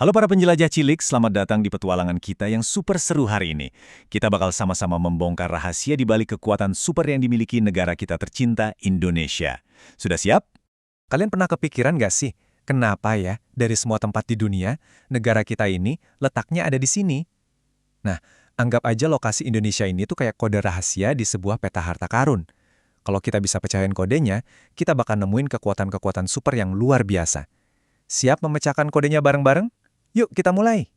Halo para penjelajah cilik, selamat datang di petualangan kita yang super seru hari ini. Kita bakal sama-sama membongkar rahasia di balik kekuatan super yang dimiliki negara kita tercinta, Indonesia. Sudah siap? Kalian pernah kepikiran nggak sih, kenapa ya dari semua tempat di dunia, negara kita ini letaknya ada di sini? Nah, anggap aja lokasi Indonesia ini tuh kayak kode rahasia di sebuah peta harta karun. Kalau kita bisa pecahin kodenya, kita bakal nemuin kekuatan-kekuatan super yang luar biasa. Siap memecahkan kodenya bareng-bareng? Yuk kita mulai!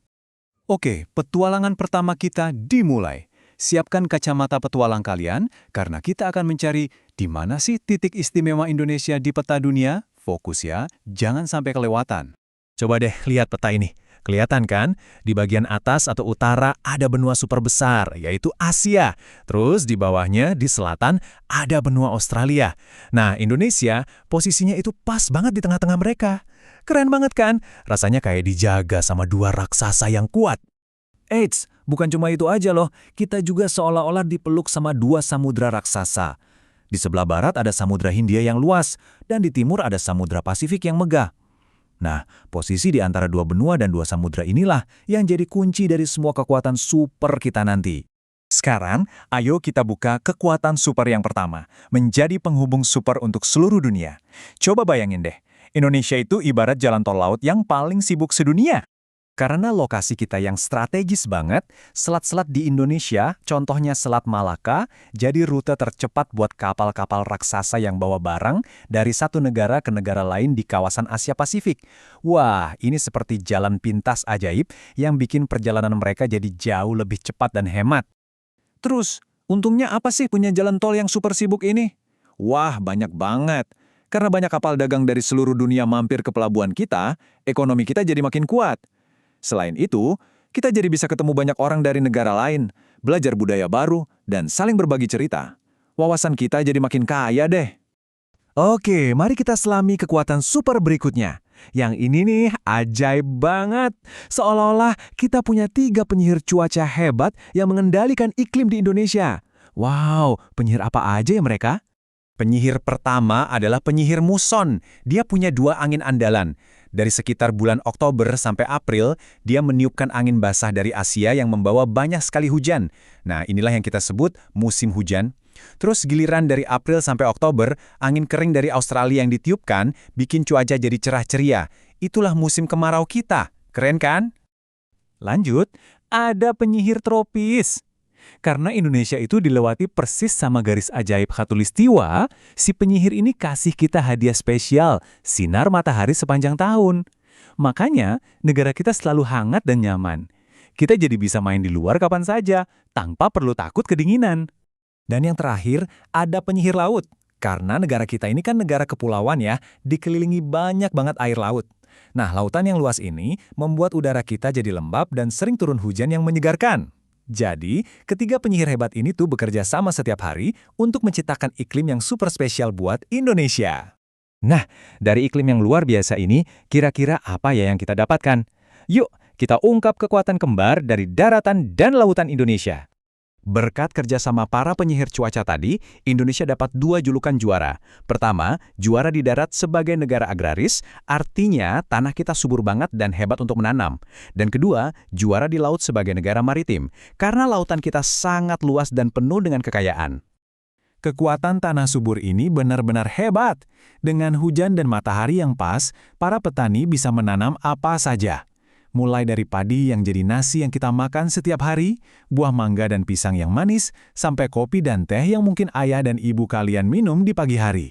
Oke, petualangan pertama kita dimulai. Siapkan kacamata petualang kalian, karena kita akan mencari di mana sih titik istimewa Indonesia di peta dunia. Fokus ya, jangan sampai kelewatan. Coba deh lihat peta ini. Kelihatan kan? Di bagian atas atau utara ada benua super besar, yaitu Asia. Terus di bawahnya, di selatan, ada benua Australia. Nah, Indonesia posisinya itu pas banget di tengah-tengah mereka. Keren banget kan? Rasanya kayak dijaga sama dua raksasa yang kuat. Eits, bukan cuma itu aja loh, kita juga seolah-olah dipeluk sama dua samudra raksasa. Di sebelah barat ada Samudra Hindia yang luas, dan di timur ada Samudra Pasifik yang megah. Nah, posisi di antara dua benua dan dua samudra inilah yang jadi kunci dari semua kekuatan super kita nanti. Sekarang, ayo kita buka kekuatan super yang pertama, menjadi penghubung super untuk seluruh dunia. Coba bayangin deh, Indonesia itu ibarat jalan tol laut yang paling sibuk sedunia. Karena lokasi kita yang strategis banget, selat-selat di Indonesia, contohnya Selat Malaka, jadi rute tercepat buat kapal-kapal raksasa yang bawa barang dari satu negara ke negara lain di kawasan Asia Pasifik. Wah, ini seperti jalan pintas ajaib yang bikin perjalanan mereka jadi jauh lebih cepat dan hemat. Terus, untungnya apa sih punya jalan tol yang super sibuk ini? Wah, banyak banget. Karena banyak kapal dagang dari seluruh dunia mampir ke pelabuhan kita, ekonomi kita jadi makin kuat. Selain itu, kita jadi bisa ketemu banyak orang dari negara lain, belajar budaya baru, dan saling berbagi cerita. Wawasan kita jadi makin kaya deh. Oke, mari kita selami kekuatan super berikutnya. Yang ini nih, ajaib banget. Seolah-olah kita punya 3 penyihir cuaca hebat yang mengendalikan iklim di Indonesia. Wow, penyihir apa aja ya mereka? Penyihir pertama adalah penyihir muson. Dia punya 2 angin andalan. Dari sekitar bulan Oktober sampai April, dia meniupkan angin basah dari Asia yang membawa banyak sekali hujan. Nah, inilah yang kita sebut musim hujan. Terus giliran dari April sampai Oktober, angin kering dari Australia yang ditiupkan bikin cuaca jadi cerah ceria. Itulah musim kemarau kita. Keren kan? Lanjut, ada penyihir tropis. Karena Indonesia itu dilewati persis sama garis ajaib khatulistiwa, si penyihir ini kasih kita hadiah spesial, sinar matahari sepanjang tahun. Makanya, negara kita selalu hangat dan nyaman. Kita jadi bisa main di luar kapan saja, tanpa perlu takut kedinginan. Dan yang terakhir, ada penyihir laut. Karena negara kita ini kan negara kepulauan ya, dikelilingi banyak banget air laut. Nah, lautan yang luas ini membuat udara kita jadi lembab dan sering turun hujan yang menyegarkan. Jadi, ketiga penyihir hebat ini tuh bekerja sama setiap hari untuk menciptakan iklim yang super spesial buat Indonesia. Nah, dari iklim yang luar biasa ini, kira-kira apa ya yang kita dapatkan? Yuk, kita ungkap kekuatan kembar dari daratan dan lautan Indonesia. Berkat kerjasama para penyihir cuaca tadi, Indonesia dapat 2 julukan juara. Pertama, juara di darat sebagai negara agraris, artinya tanah kita subur banget dan hebat untuk menanam. Dan kedua, juara di laut sebagai negara maritim, karena lautan kita sangat luas dan penuh dengan kekayaan. Kekuatan tanah subur ini benar-benar hebat. Dengan hujan dan matahari yang pas, para petani bisa menanam apa saja. Mulai dari padi yang jadi nasi yang kita makan setiap hari, buah mangga dan pisang yang manis, sampai kopi dan teh yang mungkin ayah dan ibu kalian minum di pagi hari.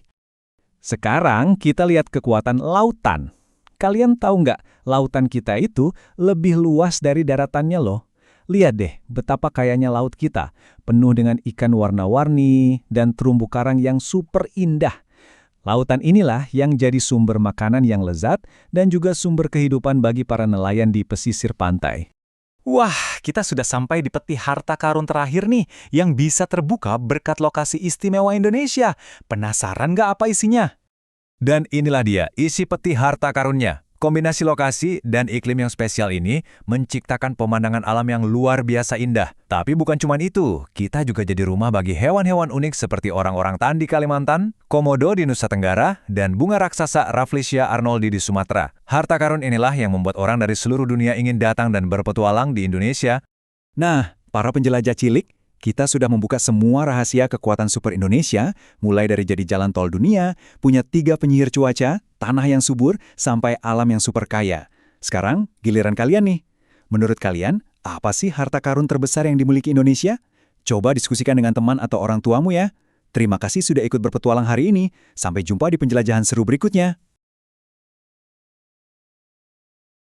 Sekarang kita lihat kekuatan lautan. Kalian tahu nggak, lautan kita itu lebih luas dari daratannya loh. Lihat deh betapa kayanya laut kita, penuh dengan ikan warna-warni dan terumbu karang yang super indah. Lautan inilah yang jadi sumber makanan yang lezat dan juga sumber kehidupan bagi para nelayan di pesisir pantai. Wah, kita sudah sampai di peti harta karun terakhir nih, yang bisa terbuka berkat lokasi istimewa Indonesia. Penasaran nggak apa isinya? Dan inilah dia, isi peti harta karunnya. Kombinasi lokasi dan iklim yang spesial ini menciptakan pemandangan alam yang luar biasa indah. Tapi bukan cuma itu, kita juga jadi rumah bagi hewan-hewan unik seperti orang-orangutan di Kalimantan, komodo di Nusa Tenggara, dan bunga raksasa Rafflesia arnoldi di Sumatera. Harta karun inilah yang membuat orang dari seluruh dunia ingin datang dan berpetualang di Indonesia. Nah, para penjelajah cilik, kita sudah membuka semua rahasia kekuatan super Indonesia, mulai dari jadi jalan tol dunia, punya 3 penyihir cuaca, tanah yang subur, sampai alam yang super kaya. Sekarang, giliran kalian nih. Menurut kalian, apa sih harta karun terbesar yang dimiliki Indonesia? Coba diskusikan dengan teman atau orang tuamu ya. Terima kasih sudah ikut berpetualang hari ini. Sampai jumpa di penjelajahan seru berikutnya.